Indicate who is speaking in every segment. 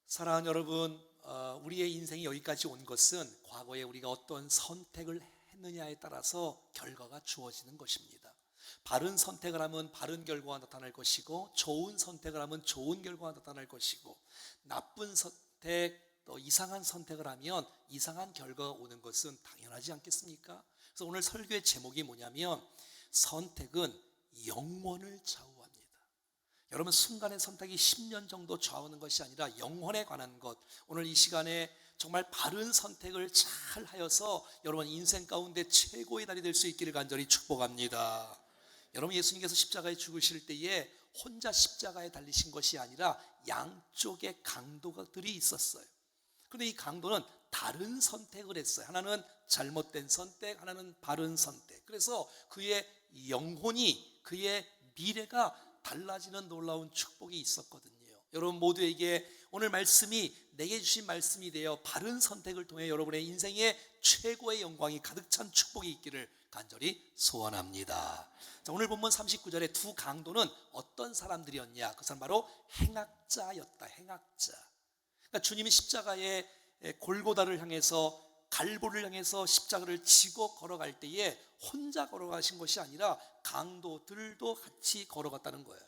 Speaker 1: 사랑하는 여러분, 우리의 인생이 여기까지 온 것은 과거에 우리가 어떤 선택을 했느냐에 따라서 결과가 주어지는 것입니다. 바른 선택을 하면 바른 결과가 나타날 것이고, 좋은 선택을 하면 좋은 결과가 나타날 것이고, 나쁜 선택, 또 이상한 선택을 하면 이상한 결과가 오는 것은 당연하지 않겠습니까? 그래서 오늘 설교의 제목이 뭐냐면, 선택은 영원을 좌우합니다. 여러분, 순간의 선택이 10년 정도 좌우하는 것이 아니라 영혼에 관한 것, 오늘 이 시간에 정말 바른 선택을 잘 하여서 여러분 인생 가운데 최고의 날이 될 수 있기를 간절히 축복합니다. 여러분, 예수님께서 십자가에 죽으실 때에 혼자 십자가에 달리신 것이 아니라 양쪽에 강도들이 있었어요. 그런데 이 강도는 다른 선택을 했어요. 하나는 잘못된 선택, 하나는 바른 선택. 그래서 그의 영혼이, 그의 미래가 달라지는 놀라운 축복이 있었거든요. 여러분 모두에게 오늘 말씀이 내게 주신 말씀이 되어 바른 선택을 통해 여러분의 인생에 최고의 영광이 가득 찬 축복이 있기를 간절히 소원합니다. 자, 오늘 본문 39절에 두 강도는 어떤 사람들이었냐? 그 사람 바로 행악자였다. 행악자. 그러니까 주님이 십자가에 골고다를 향해서, 갈보를 향해서 십자가를 지고 걸어갈 때에 혼자 걸어가신 것이 아니라 강도들도 같이 걸어갔다는 거예요.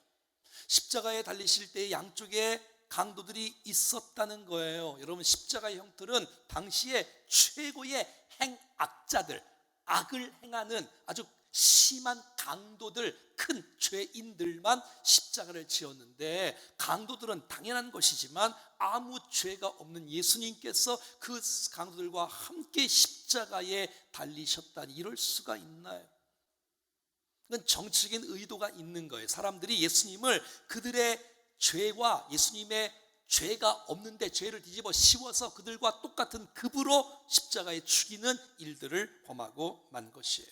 Speaker 1: 십자가에 달리실 때 양쪽에 강도들이 있었다는 거예요. 여러분, 십자가의 형틀은 당시에 최고의 행악자들, 악을 행하는 아주 심한 강도들, 큰 죄인들만 십자가를 지었는데, 강도들은 당연한 것이지만 아무 죄가 없는 예수님께서 그 강도들과 함께 십자가에 달리셨다니, 이럴 수가 있나요? 그건 정치적인 의도가 있는 거예요. 사람들이 예수님을 그들의 죄와 예수님의 죄가 없는데 죄를 뒤집어 씌워서 그들과 똑같은 급으로 십자가에 죽이는 일들을 범하고 만 것이에요.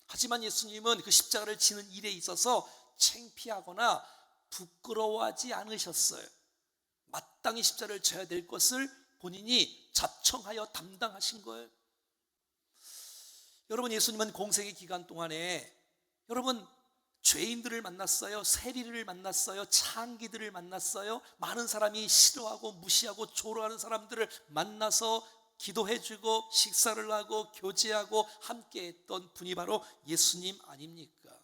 Speaker 1: 하지만 예수님은 그 십자가를 지는 일에 있어서 창피하거나 부끄러워하지 않으셨어요. 마땅히 십자가를 져야 될 것을 본인이 자청하여 담당하신 거예요. 여러분, 예수님은 공생의 기간 동안에 여러분 죄인들을 만났어요. 세리를 만났어요. 창기들을 만났어요. 많은 사람이 싫어하고 무시하고 조롱하는 사람들을 만나서 기도해주고 식사를 하고 교제하고 함께했던 분이 바로 예수님 아닙니까?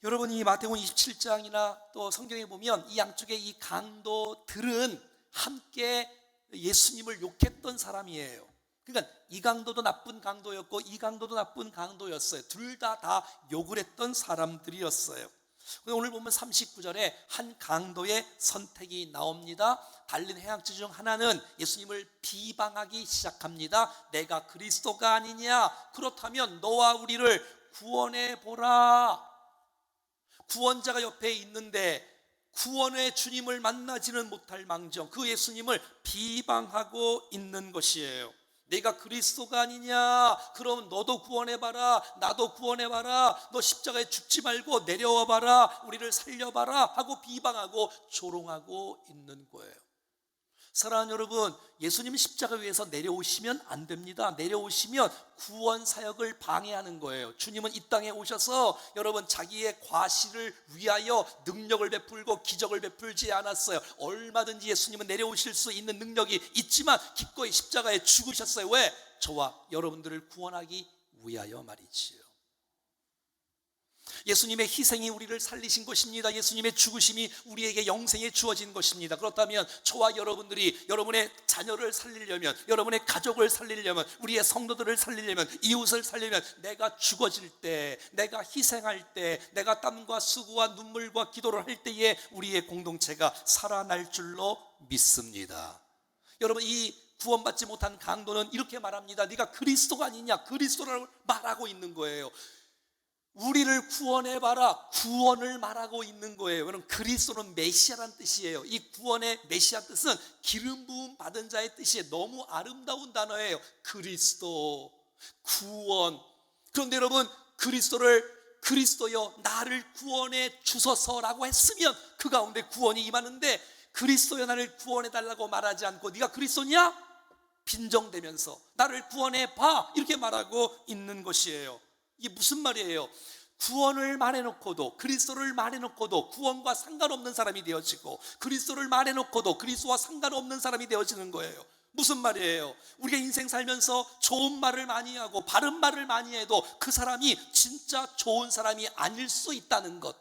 Speaker 1: 여러분, 이 마태복음 27장이나 또 성경에 보면 이 양쪽에 이 강도들은 함께 예수님을 욕했던 사람이에요. 그러니까 이 강도도 나쁜 강도였고 이 강도도 나쁜 강도였어요. 둘 다 욕을 했던 사람들이었어요. 오늘 보면 39절에 한 강도의 선택이 나옵니다. 달린 행악자 중 하나는 예수님을 비방하기 시작합니다. 내가 그리스도가 아니냐? 그렇다면 너와 우리를 구원해 보라. 구원자가 옆에 있는데 구원의 주님을 만나지는 못할 망정, 그 예수님을 비방하고 있는 것이에요. 내가 그리스도가 아니냐? 그럼 너도 구원해봐라. 나도 구원해봐라. 너 십자가에 죽지 말고 내려와봐라. 우리를 살려봐라 하고 비방하고 조롱하고 있는 거예요. 사랑하는 여러분, 예수님 십자가 위에서 내려오시면 안 됩니다. 내려오시면 구원 사역을 방해하는 거예요. 주님은 이 땅에 오셔서 여러분 자기의 과실을 위하여 능력을 베풀고 기적을 베풀지 않았어요. 얼마든지 예수님은 내려오실 수 있는 능력이 있지만 기꺼이 십자가에 죽으셨어요. 왜? 저와 여러분들을 구원하기 위하여 말이지요. 예수님의 희생이 우리를 살리신 것입니다. 예수님의 죽으심이 우리에게 영생에 주어진 것입니다. 그렇다면 저와 여러분들이 여러분의 자녀를 살리려면, 여러분의 가족을 살리려면, 우리의 성도들을 살리려면, 이웃을 살리려면 내가 죽어질 때, 내가 희생할 때, 내가 땀과 수고와 눈물과 기도를 할 때에 우리의 공동체가 살아날 줄로 믿습니다. 여러분, 이 구원받지 못한 강도는 이렇게 말합니다. 네가 그리스도가 아니냐? 그리스도라고 말하고 있는 거예요. 우리를 구원해봐라. 구원을 말하고 있는 거예요. 그럼 그리스도는 메시아란 뜻이에요. 이 구원의 메시아 뜻은 기름 부음 받은 자의 뜻이에요. 너무 아름다운 단어예요. 그리스도, 구원. 그런데 여러분, 그리스도여 나를 구원해 주소서라고 했으면 그 가운데 구원이 임하는데, 그리스도여 나를 구원해달라고 말하지 않고 네가 그리스도냐? 빈정대면서 나를 구원해봐 이렇게 말하고 있는 것이에요. 이게 무슨 말이에요? 구원을 말해놓고도, 그리스도를 말해놓고도 구원과 상관없는 사람이 되어지고, 그리스도를 말해놓고도 그리스도와 상관없는 사람이 되어지는 거예요. 무슨 말이에요? 우리가 인생 살면서 좋은 말을 많이 하고 바른 말을 많이 해도 그 사람이 진짜 좋은 사람이 아닐 수 있다는 것.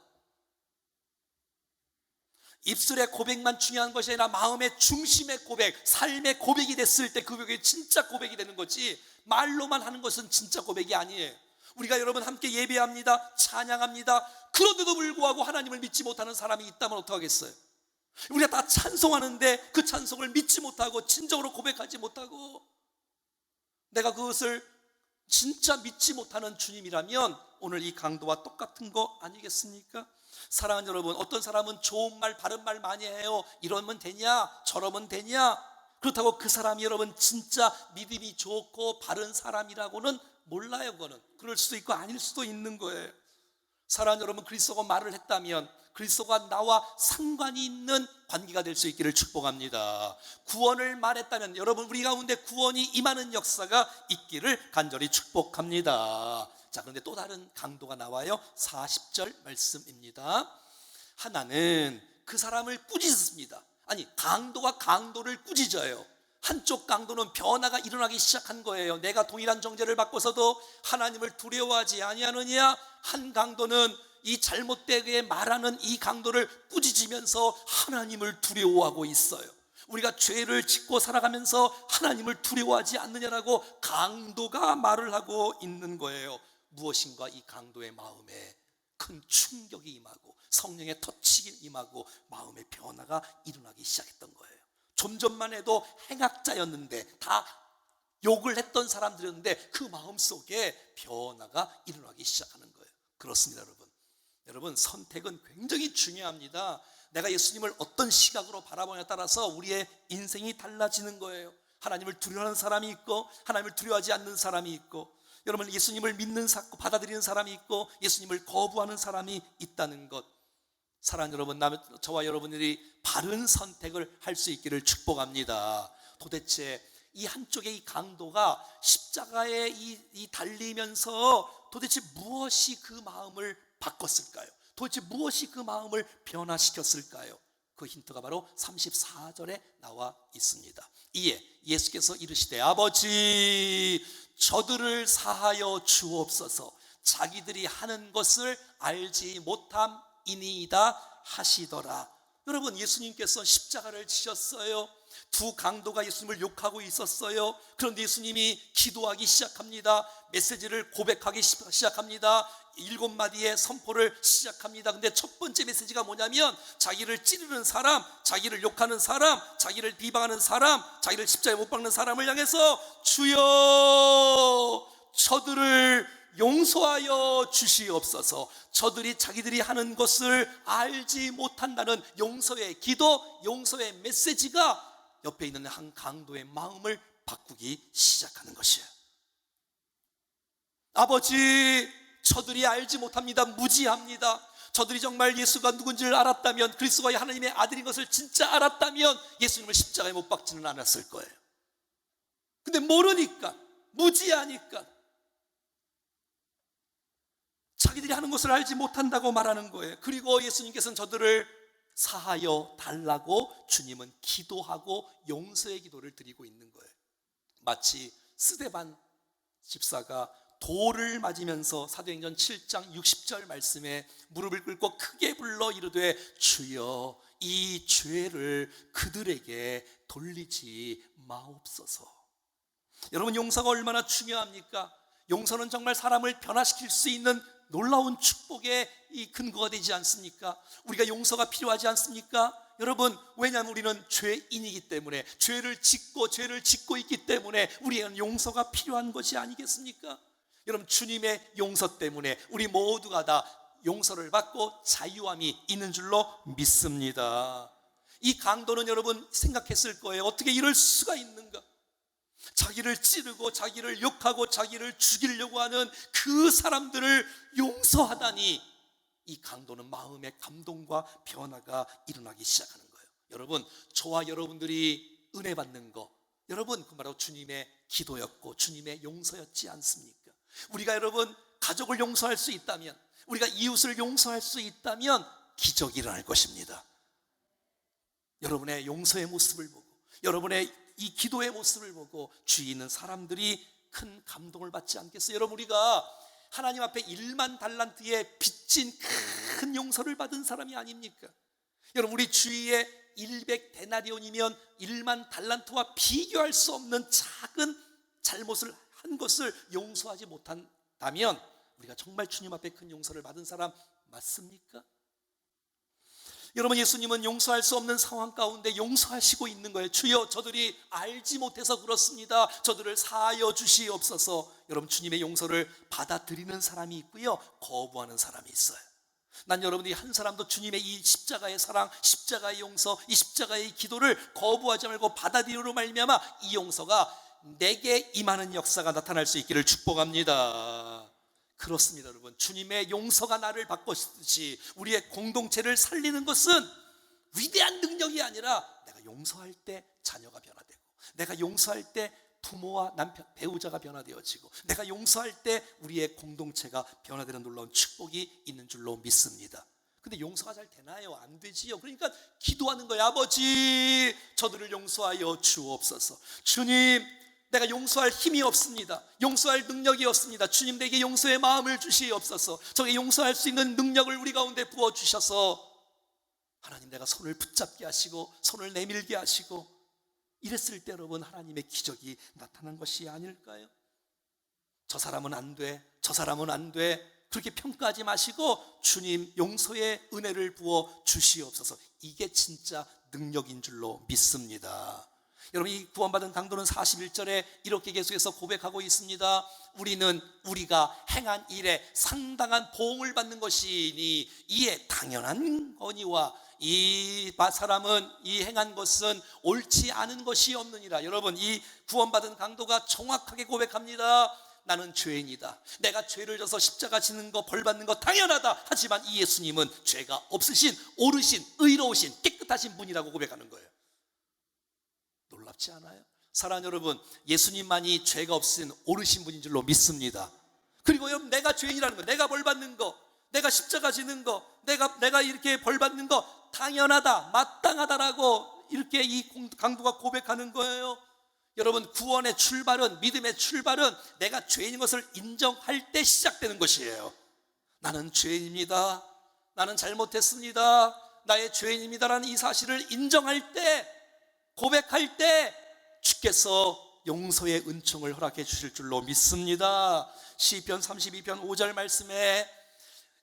Speaker 1: 입술의 고백만 중요한 것이 아니라 마음의 중심의 고백, 삶의 고백이 됐을 때 그 고백이 진짜 고백이 되는 거지, 말로만 하는 것은 진짜 고백이 아니에요. 우리가 여러분 함께 예배합니다, 찬양합니다. 그런데도 불구하고 하나님을 믿지 못하는 사람이 있다면 어떡하겠어요? 우리가 다 찬송하는데 그 찬송을 믿지 못하고 진정으로 고백하지 못하고, 내가 그것을 진짜 믿지 못하는 주님이라면 오늘 이 강도와 똑같은 거 아니겠습니까? 사랑하는 여러분, 어떤 사람은 좋은 말 바른 말 많이 해요. 이러면 되냐 저러면 되냐. 그렇다고 그 사람이 여러분 진짜 믿음이 좋고 바른 사람이라고는 몰라요. 그거는 그럴 수도 있고 아닐 수도 있는 거예요. 사랑하는 여러분, 그리스도가 말을 했다면 그리스도가 나와 상관이 있는 관계가 될 수 있기를 축복합니다. 구원을 말했다면 여러분 우리 가운데 구원이 임하는 역사가 있기를 간절히 축복합니다. 자, 그런데 또 다른 강도가 나와요. 40절 말씀입니다. 하나는 그 사람을 꾸짖습니다. 아니, 강도가 강도를 꾸짖어요. 한쪽 강도는 변화가 일어나기 시작한 거예요. 내가 동일한 정죄를 받고서도 하나님을 두려워하지 아니하느냐. 한 강도는 이 잘못되게 말하는 이 강도를 꾸짖으면서 하나님을 두려워하고 있어요. 우리가 죄를 짓고 살아가면서 하나님을 두려워하지 않느냐라고 강도가 말을 하고 있는 거예요. 무엇인가 이 강도의 마음에 큰 충격이 임하고 성령의 터치가 임하고 마음의 변화가 일어나기 시작했던 거예요. 좀 전만 해도 행악자였는데, 다 욕을 했던 사람들이었는데 그 마음속에 변화가 일어나기 시작하는 거예요. 그렇습니다. 여러분 선택은 굉장히 중요합니다. 내가 예수님을 어떤 시각으로 바라보냐에 따라서 우리의 인생이 달라지는 거예요. 하나님을 두려워하는 사람이 있고 하나님을 두려워하지 않는 사람이 있고, 여러분 예수님을 믿는 받아들이는 사람이 있고 예수님을 거부하는 사람이 있다는 것. 사랑하는 여러분, 저와 여러분들이 바른 선택을 할 수 있기를 축복합니다. 도대체 이 한쪽의 이 강도가 십자가에 이 달리면서 도대체 무엇이 그 마음을 바꿨을까요? 도대체 무엇이 그 마음을 변화시켰을까요? 그 힌트가 바로 34절에 나와 있습니다. 이에 예수께서 이르시되 아버지 저들을 사하여 주옵소서, 자기들이 하는 것을 알지 못함이니이다 하시더라. 여러분, 예수님께서 십자가를 지셨어요. 두 강도가 예수님을 욕하고 있었어요. 그런데 예수님이 기도하기 시작합니다. 메시지를 고백하기 시작합니다. 7마디의 선포를 시작합니다. 근데 첫 번째 메시지가 뭐냐면, 자기를 찌르는 사람, 자기를 욕하는 사람, 자기를 비방하는 사람, 자기를 십자가에 못 박는 사람을 향해서 주여 저들을 용서하여 주시옵소서. 저들이 자기들이 하는 것을 알지 못한다는 용서의 기도, 용서의 메시지가 옆에 있는 한 강도의 마음을 바꾸기 시작하는 것이에요. 아버지 저들이 알지 못합니다. 무지합니다. 저들이 정말 예수가 누군지를 알았다면, 그리스도가 하나님의 아들인 것을 진짜 알았다면 예수님을 십자가에 못 박지는 않았을 거예요. 근데 모르니까, 무지하니까 자기들이 하는 것을 알지 못한다고 말하는 거예요. 그리고 예수님께서는 저들을 사하여 달라고 주님은 기도하고 용서의 기도를 드리고 있는 거예요. 마치 스데반 집사가 돌을 맞으면서 사도행전 7장 60절 말씀에 무릎을 꿇고 크게 불러 이르되 주여 이 죄를 그들에게 돌리지 마옵소서. 여러분, 용서가 얼마나 중요합니까? 용서는 정말 사람을 변화시킬 수 있는 놀라운 축복의 이 근거가 되지 않습니까? 우리가 용서가 필요하지 않습니까? 여러분, 왜냐하면 우리는 죄인이기 때문에, 죄를 짓고 있기 때문에 우리에게는 용서가 필요한 것이 아니겠습니까? 여러분, 주님의 용서 때문에 우리 모두가 다 용서를 받고 자유함이 있는 줄로 믿습니다. 이 강도는 여러분 생각했을 거예요. 어떻게 이럴 수가 있는가? 자기를 찌르고 자기를 욕하고 자기를 죽이려고 하는 그 사람들을 용서하다니, 이 강도는 마음의 감동과 변화가 일어나기 시작하는 거예요. 여러분, 저와 여러분들이 은혜 받는 거, 여러분 그 바로 주님의 기도였고 주님의 용서였지 않습니까? 우리가 여러분 가족을 용서할 수 있다면, 우리가 이웃을 용서할 수 있다면 기적이 일어날 것입니다. 여러분의 용서의 모습을 보고, 여러분의 이 기도의 모습을 보고 주위 있는 사람들이 큰 감동을 받지 않겠어요? 여러분, 우리가 하나님 앞에 1만 달란트의 빚진 큰 용서를 받은 사람이 아닙니까? 여러분, 우리 주위에 100데나리온이면 1만 달란트와 비교할 수 없는 작은 잘못을 한 것을 용서하지 못한다면 우리가 정말 주님 앞에 큰 용서를 받은 사람 맞습니까? 여러분, 예수님은 용서할 수 없는 상황 가운데 용서하시고 있는 거예요. 주여, 저들이 알지 못해서 그렇습니다. 저들을 사하여 주시옵소서. 여러분, 주님의 용서를 받아들이는 사람이 있고요, 거부하는 사람이 있어요. 난 여러분들이 한 사람도 주님의 이 십자가의 사랑, 십자가의 용서, 이 십자가의 기도를 거부하지 말고 받아들이로 말미암아 이 용서가 내게 임하는 역사가 나타날 수 있기를 축복합니다. 그렇습니다, 여러분. 주님의 용서가 나를 바꾸시듯이 우리의 공동체를 살리는 것은 위대한 능력이 아니라 내가 용서할 때 자녀가 변화되고, 내가 용서할 때 부모와 남편, 배우자가 변화되어지고, 내가 용서할 때 우리의 공동체가 변화되는 놀라운 축복이 있는 줄로 믿습니다. 근데 용서가 잘 되나요? 안 되지요. 그러니까 기도하는 거예요. 아버지, 저들을 용서하여 주옵소서. 주님, 내가 용서할 힘이 없습니다. 용서할 능력이 없습니다. 주님, 내게 용서의 마음을 주시옵소서. 저게 용서할 수 있는 능력을 우리 가운데 부어주셔서 하나님, 내가 손을 붙잡게 하시고 손을 내밀게 하시고, 이랬을 때 여러분, 하나님의 기적이 나타난 것이 아닐까요? 저 사람은 안 돼, 저 사람은 안 돼, 그렇게 평가하지 마시고 주님, 용서의 은혜를 부어 주시옵소서. 이게 진짜 능력인 줄로 믿습니다. 여러분, 이 구원받은 강도는 41절에 이렇게 계속해서 고백하고 있습니다. 우리는 우리가 행한 일에 상당한 보응을 받는 것이니 이에 당연한 거니와 이 사람은 이 행한 것은 옳지 않은 것이 없느니라. 여러분, 이 구원받은 강도가 정확하게 고백합니다. 나는 죄인이다. 내가 죄를 져서 십자가 지는 거, 벌 받는 거 당연하다. 하지만 이 예수님은 죄가 없으신, 옳으신, 의로우신, 깨끗하신 분이라고 고백하는 거예요. 놀랍지 않아요? 사랑하는 여러분, 예수님만이 죄가 없으신 옳으신 분인 줄로 믿습니다. 그리고 여러분, 내가 죄인이라는 거, 내가 벌 받는 거, 내가 십자가 지는 거, 내가 이렇게 벌 받는 거 당연하다, 마땅하다라고 이렇게 이 강도가 고백하는 거예요. 여러분, 구원의 출발은, 믿음의 출발은 내가 죄인인 것을 인정할 때 시작되는 것이에요. 나는 죄인입니다, 나는 잘못했습니다, 나의 죄인입니다라는 이 사실을 인정할 때, 고백할 때 주께서 용서의 은총을 허락해 주실 줄로 믿습니다. 시편 32편 5절 말씀에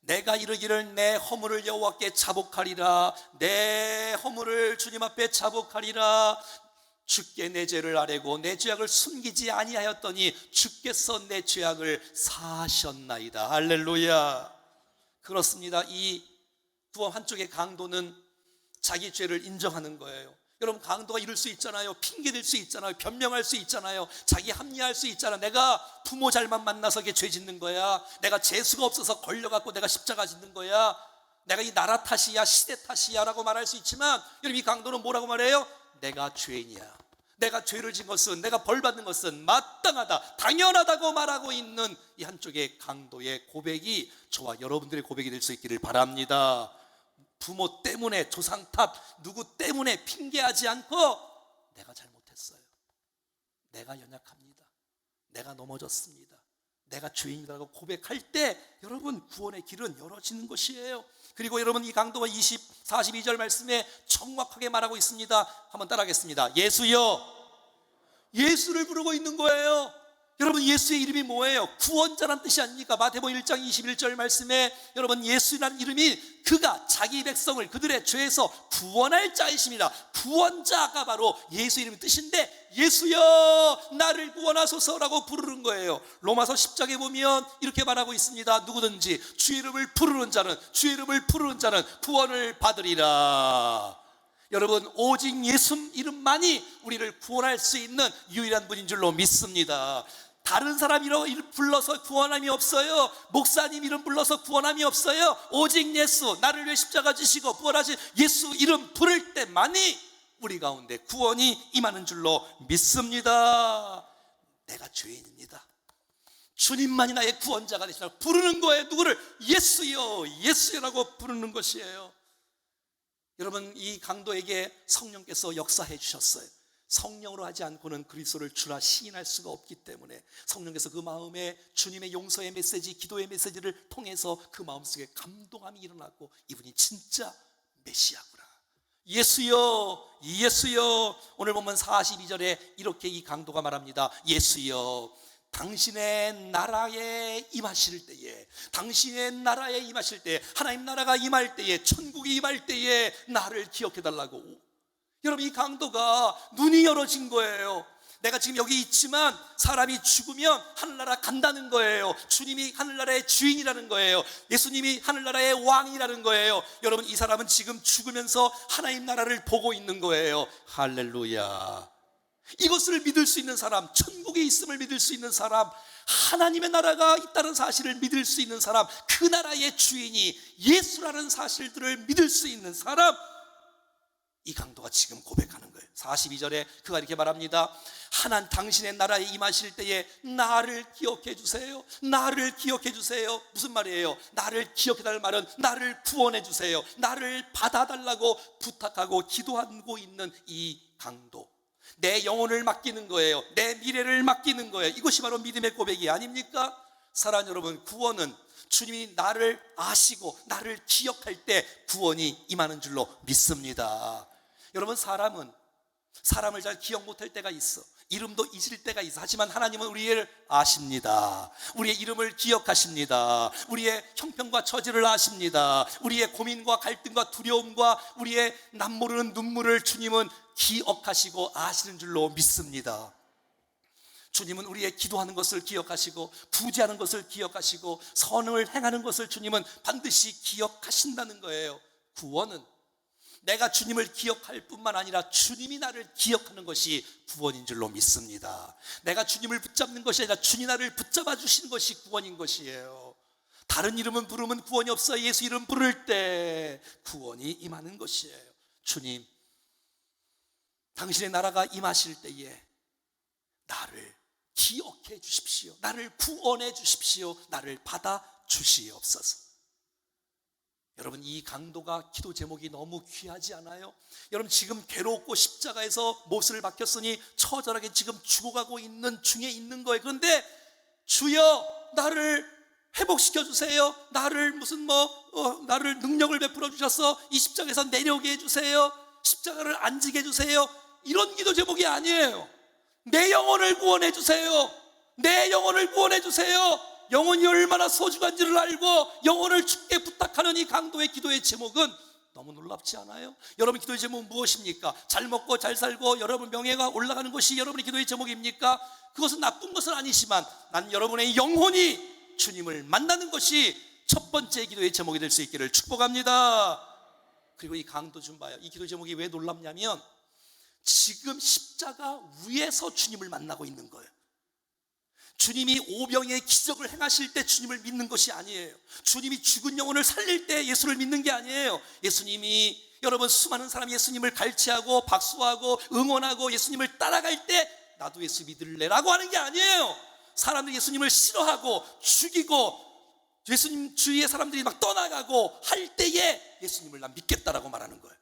Speaker 1: 내가 이르기를 내 허물을 여호와께 자복하리라, 내 허물을 주님 앞에 자복하리라. 주께 내 죄를 아뢰고 내 죄악을 숨기지 아니하였더니 주께서 내 죄악을 사하셨나이다. 할렐루야. 그렇습니다. 이 구원 한쪽의 강도는 자기 죄를 인정하는 거예요. 여러분, 강도가 이럴 수 있잖아요. 핑계댈 수 있잖아요. 변명할 수 있잖아요. 자기 합리화할 수 있잖아. 내가 부모 잘만 만나서 죄 짓는 거야. 내가 재수가 없어서 걸려갖고 내가 십자가 짓는 거야. 내가 이 나라 탓이야, 시대 탓이야 라고 말할 수 있지만, 여러분, 이 강도는 뭐라고 말해요? 내가 죄인이야. 내가 죄를 진 것은, 내가 벌 받는 것은 마땅하다, 당연하다고 말하고 있는 이 한쪽의 강도의 고백이 저와 여러분들의 고백이 될 수 있기를 바랍니다. 부모 때문에, 조상 탓, 누구 때문에 핑계하지 않고 내가 잘못했어요, 내가 연약합니다, 내가 넘어졌습니다, 내가 죄인이라고 고백할 때 여러분, 구원의 길은 열어지는 것이에요. 그리고 여러분, 이 강도가 42절 말씀에 정확하게 말하고 있습니다. 한번 따라하겠습니다. 예수여. 예수를 부르고 있는 거예요. 여러분, 예수의 이름이 뭐예요? 구원자란 뜻이 아닙니까? 마태복음 1장 21절 말씀에 여러분, 예수라는 이름이 그가 자기 백성을 그들의 죄에서 구원할 자이십니다. 구원자가 바로 예수 이름의 뜻인데, 예수여 나를 구원하소서라고 부르는 거예요. 로마서 10장에 보면 이렇게 말하고 있습니다. 누구든지 주의 이름을 부르는 자는, 주의 이름을 부르는 자는 구원을 받으리라. 여러분, 오직 예수 이름만이 우리를 구원할 수 있는 유일한 분인 줄로 믿습니다. 다른 사람 이름 불러서 구원함이 없어요. 목사님 이름 불러서 구원함이 없어요. 오직 예수, 나를 위해 십자가 지시고 부활하신 예수 이름 부를 때만이 우리 가운데 구원이 임하는 줄로 믿습니다. 내가 죄인입니다. 주님만이 나의 구원자가 되시라고 부르는 거예요. 누구를? 예수여, 예수여라고 부르는 것이에요. 여러분, 이 강도에게 성령께서 역사해 주셨어요. 성령으로 하지 않고는 그리스도를 주라 시인할 수가 없기 때문에 성령께서 그 마음에 주님의 용서의 메시지, 기도의 메시지를 통해서 그 마음속에 감동함이 일어나고 이분이 진짜 메시아구나, 예수여, 예수여. 오늘 보면 42절에 이렇게 이 강도가 말합니다. 예수여, 당신의 나라에 임하실 때에, 당신의 나라에 임하실 때에, 하나님 나라가 임할 때에, 천국이 임할 때에 나를 기억해달라고. 여러분, 이 강도가 눈이 열어진 거예요. 내가 지금 여기 있지만 사람이 죽으면 하늘나라 간다는 거예요. 주님이 하늘나라의 주인이라는 거예요. 예수님이 하늘나라의 왕이라는 거예요. 여러분, 이 사람은 지금 죽으면서 하나님 나라를 보고 있는 거예요. 할렐루야. 이것을 믿을 수 있는 사람, 천국에 있음을 믿을 수 있는 사람, 하나님의 나라가 있다는 사실을 믿을 수 있는 사람, 그 나라의 주인이 예수라는 사실들을 믿을 수 있는 사람, 이 강도가 지금 고백하는 거예요. 42절에 그가 이렇게 말합니다. 하나님, 당신의 나라에 임하실 때에 나를 기억해 주세요. 나를 기억해 주세요. 무슨 말이에요? 나를 기억해 달라는 말은 나를 구원해 주세요. 나를 받아달라고 부탁하고 기도하고 있는 이 강도, 내 영혼을 맡기는 거예요. 내 미래를 맡기는 거예요. 이것이 바로 믿음의 고백이 아닙니까? 사랑하는 여러분, 구원은 주님이 나를 아시고 나를 기억할 때 구원이 임하는 줄로 믿습니다. 여러분, 사람은 사람을 잘 기억 못할 때가 있어. 이름도 잊을 때가 있어. 하지만 하나님은 우리를 아십니다. 우리의 이름을 기억하십니다. 우리의 형편과 처지를 아십니다. 우리의 고민과 갈등과 두려움과 우리의 남모르는 눈물을 주님은 기억하시고 아시는 줄로 믿습니다. 주님은 우리의 기도하는 것을 기억하시고 부재하는 것을 기억하시고 선을 행하는 것을 주님은 반드시 기억하신다는 거예요. 구원은 내가 주님을 기억할 뿐만 아니라 주님이 나를 기억하는 것이 구원인 줄로 믿습니다. 내가 주님을 붙잡는 것이 아니라 주님이 나를 붙잡아 주시는 것이 구원인 것이에요. 다른 이름은 부르면 구원이 없어. 예수 이름 부를 때 구원이 임하는 것이에요. 주님, 당신의 나라가 임하실 때에 나를 기억해 주십시오. 나를 구원해 주십시오. 나를 받아 주시옵소서. 여러분, 이 강도가 기도 제목이 너무 귀하지 않아요? 여러분, 지금 괴롭고 십자가에서 못을 박혔으니 처절하게 지금 죽어가고 있는 중에 있는 거예요. 그런데 주여, 나를 회복시켜 주세요. 나를 나를 능력을 베풀어 주셔서 이 십자가에서 내려오게 해주세요. 십자가를 안 지게 해주세요. 이런 기도 제목이 아니에요. 내 영혼을 구원해 주세요. 내 영혼을 구원해 주세요. 영혼이 얼마나 소중한지를 알고 영혼을 주께 부탁하는 이 강도의 기도의 제목은 너무 놀랍지 않아요? 여러분, 기도의 제목은 무엇입니까? 잘 먹고 잘 살고 여러분 명예가 올라가는 것이 여러분의 기도의 제목입니까? 그것은 나쁜 것은 아니지만 난 여러분의 영혼이 주님을 만나는 것이 첫 번째 기도의 제목이 될 수 있기를 축복합니다. 그리고 이 강도 좀 봐요. 이 기도 제목이 왜 놀랍냐면 지금 십자가 위에서 주님을 만나고 있는 거예요. 주님이 오병의 기적을 행하실 때 주님을 믿는 것이 아니에요. 주님이 죽은 영혼을 살릴 때 예수를 믿는 게 아니에요. 예수님이, 여러분, 수많은 사람이 예수님을 갈취하고 박수하고 응원하고 예수님을 따라갈 때 나도 예수 믿을래라고 하는 게 아니에요. 사람들이 예수님을 싫어하고 죽이고 예수님 주위의 사람들이 막 떠나가고 할 때에 예수님을 난 믿겠다라고 말하는 거예요.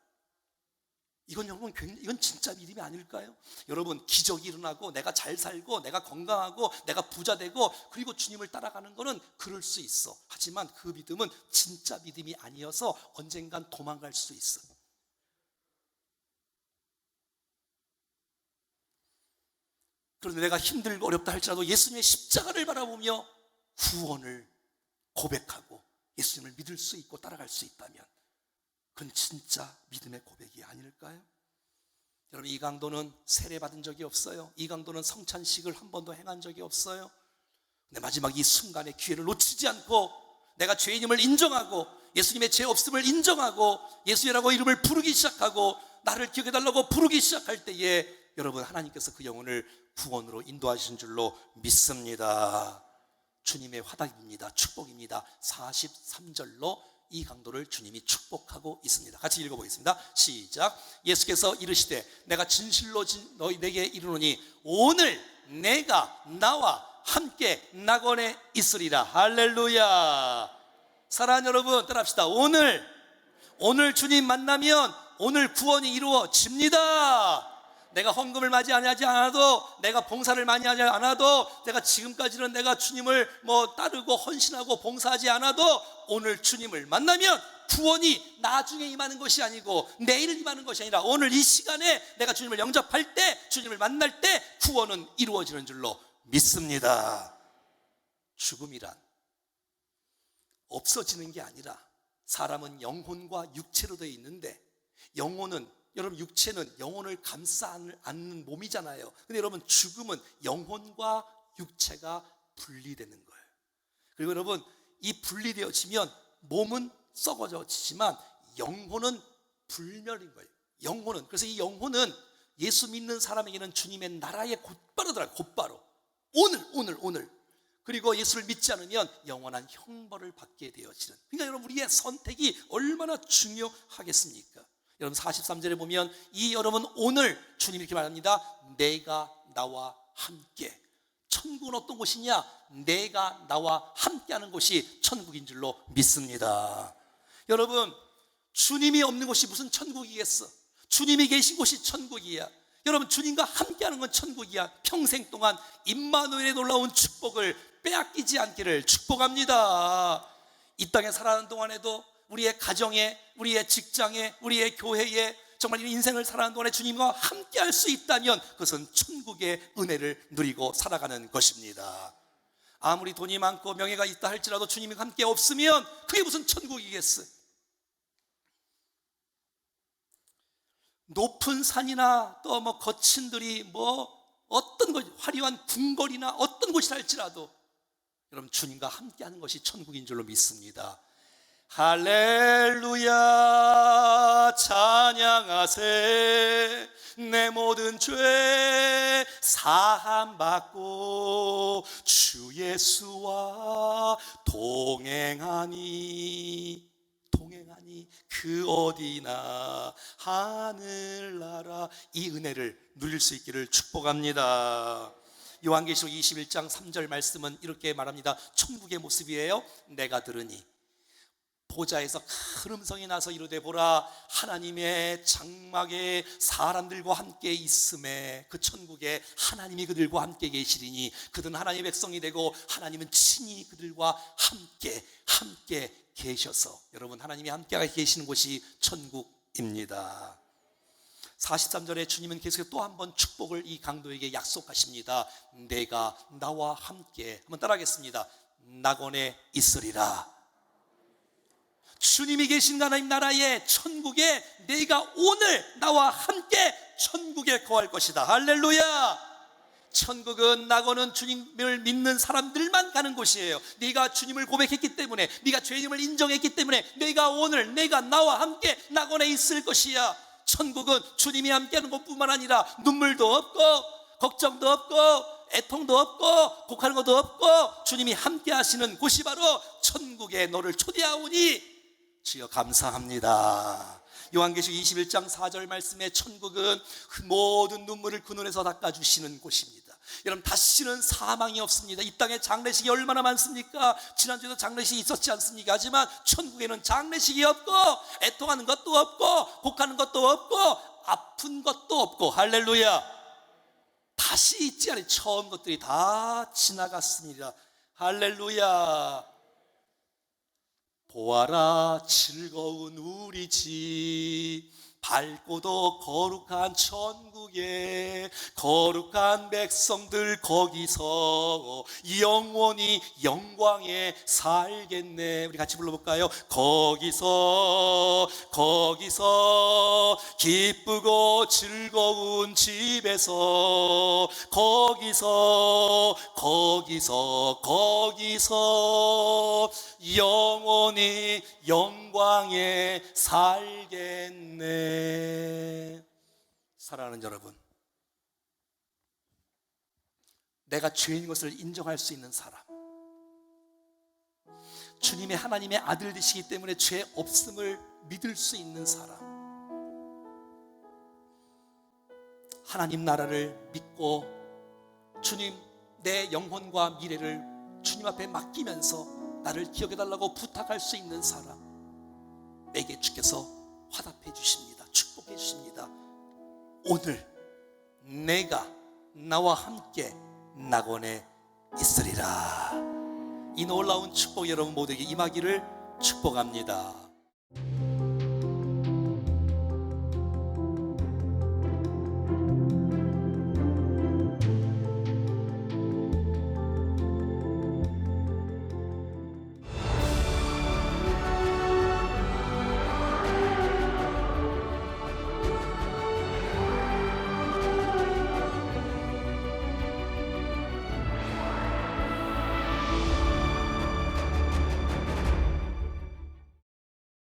Speaker 1: 이건 여러분, 이건 진짜 믿음이 아닐까요? 여러분, 기적이 일어나고 내가 잘 살고 내가 건강하고 내가 부자 되고 그리고 주님을 따라가는 거는 그럴 수 있어. 하지만 그 믿음은 진짜 믿음이 아니어서 언젠간 도망갈 수 있어. 그런데 내가 힘들고 어렵다 할지라도 예수님의 십자가를 바라보며 구원을 고백하고 예수님을 믿을 수 있고 따라갈 수 있다면 그건 진짜 믿음의 고백이 아닐까요? 여러분, 이 강도는 세례받은 적이 없어요. 이 강도는 성찬식을 한 번도 행한 적이 없어요. 근데 마지막 이 순간에 기회를 놓치지 않고 내가 죄인임을 인정하고 예수님의 죄 없음을 인정하고 예수님이라고 이름을 부르기 시작하고 나를 기억해달라고 부르기 시작할 때에 여러분, 하나님께서 그 영혼을 구원으로 인도하신 줄로 믿습니다. 주님의 화답입니다. 축복입니다. 43절로 이 강도를 주님이 축복하고 있습니다. 같이 읽어보겠습니다. 시작. 예수께서 이르시되 내가 진실로 너희 내게 이르노니 오늘 내가 나와 함께 낙원에 있으리라. 할렐루야. 사랑하는 여러분, 따라합시다. 오늘 주님 만나면 오늘 구원이 이루어집니다. 내가 헌금을 많이 하지 않아도, 내가 봉사를 많이 하지 않아도, 내가 지금까지는 내가 주님을 따르고 헌신하고 봉사하지 않아도 오늘 주님을 만나면 구원이 나중에 임하는 것이 아니고 내일 임하는 것이 아니라 오늘 이 시간에 내가 주님을 영접할 때, 주님을 만날 때 구원은 이루어지는 줄로 믿습니다. 죽음이란 없어지는 게 아니라 사람은 영혼과 육체로 되어 있는데, 영혼은, 여러분 육체는 영혼을 감싸 안는 몸이잖아요. 근데 여러분 죽음은 영혼과 육체가 분리되는 거예요. 그리고 여러분 이 분리되어지면 몸은 썩어지지만 영혼은 불멸인 거예요. 영혼은, 그래서 이 영혼은 예수 믿는 사람에게는 주님의 나라에 곧바로 들어가요. 곧바로 오늘. 그리고 예수를 믿지 않으면 영원한 형벌을 받게 되어지는, 그러니까 여러분 우리의 선택이 얼마나 중요하겠습니까? 여러분 43절에 보면 여러분 오늘 주님이 이렇게 말합니다. 내가 나와 함께. 천국은 어떤 곳이냐? 내가 나와 함께하는 곳이 천국인 줄로 믿습니다. 여러분 주님이 없는 곳이 무슨 천국이겠어? 주님이 계신 곳이 천국이야. 여러분 주님과 함께하는 건 천국이야. 평생 동안 임마누엘의 놀라운 축복을 빼앗기지 않기를 축복합니다. 이 땅에 살아가는 동안에도 우리의 가정에, 우리의 직장에, 우리의 교회에 정말 인생을 살아가는 동안에 주님과 함께 할 수 있다면 그것은 천국의 은혜를 누리고 살아가는 것입니다. 아무리 돈이 많고 명예가 있다 할지라도 주님이 함께 없으면 그게 무슨 천국이겠어요? 높은 산이나 또 거친들이 어떤 것, 화려한 궁궐이나 어떤 곳이라 할지라도 여러분 주님과 함께하는 것이 천국인 줄로 믿습니다. 할렐루야. 찬양하세. 내 모든 죄 사함받고 주 예수와 동행하니 그 어디나 하늘나라. 이 은혜를 누릴 수 있기를 축복합니다. 요한계시록 21장 3절 말씀은 이렇게 말합니다. 천국의 모습이에요. 내가 들으니 보좌에서 큰 음성이 나서 이르되 보라, 하나님의 장막에 사람들과 함께 있음에 그 천국에 하나님이 그들과 함께 계시리니 그들은 하나님의 백성이 되고 하나님은 친히 그들과 함께 계셔서, 여러분 하나님이 함께 계시는 곳이 천국입니다. 43절에 주님은 계속 또 한 번 축복을 이 강도에게 약속하십니다. 내가 나와 함께, 한번 따라하겠습니다. 낙원에 있으리라. 주님이 계신 하나님 나라의 천국에 내가 오늘 나와 함께 천국에 거할 것이다. 할렐루야. 천국은, 낙원은 주님을 믿는 사람들만 가는 곳이에요. 네가 주님을 고백했기 때문에, 네가 죄인임을 인정했기 때문에 내가 오늘, 내가 나와 함께 낙원에 있을 것이야. 천국은 주님이 함께하는 것뿐만 아니라 눈물도 없고 걱정도 없고 애통도 없고 곡하는 것도 없고 주님이 함께 하시는 곳이 바로 천국에 너를 초대하오니 주여 감사합니다. 요한계시록 21장 4절 말씀에 천국은 그 모든 눈물을 그 눈에서 닦아주시는 곳입니다. 여러분 다시는 사망이 없습니다. 이 땅에 장례식이 얼마나 많습니까? 지난주에도 장례식이 있었지 않습니까? 하지만 천국에는 장례식이 없고 애통하는 것도 없고 곡하는 것도 없고 아픈 것도 없고, 할렐루야. 다시 있지 않은 처음 것들이 다 지나갔습니다. 할렐루야. 보아라 즐거운 우리 집, 밝고도 거룩한 천국에 거룩한 백성들 거기서 영원히 영광에 살겠네. 우리 같이 불러볼까요? 거기서 기쁘고 즐거운 집에서 거기서 영원히 영광에 살겠네. 사랑하는 여러분, 내가 죄인 것을 인정할 수 있는 사람, 주님의 하나님의 아들 되시기 때문에 죄 없음을 믿을 수 있는 사람, 하나님 나라를 믿고 주님 내 영혼과 미래를 주님 앞에 맡기면서 나를 기억해달라고 부탁할 수 있는 사람에게 주께서 화답해 주십니다. 축복해 주십니다. 오늘 내가 나와 함께 낙원에 있으리라. 이 놀라운 축복 여러분 모두에게 임하기를 축복합니다.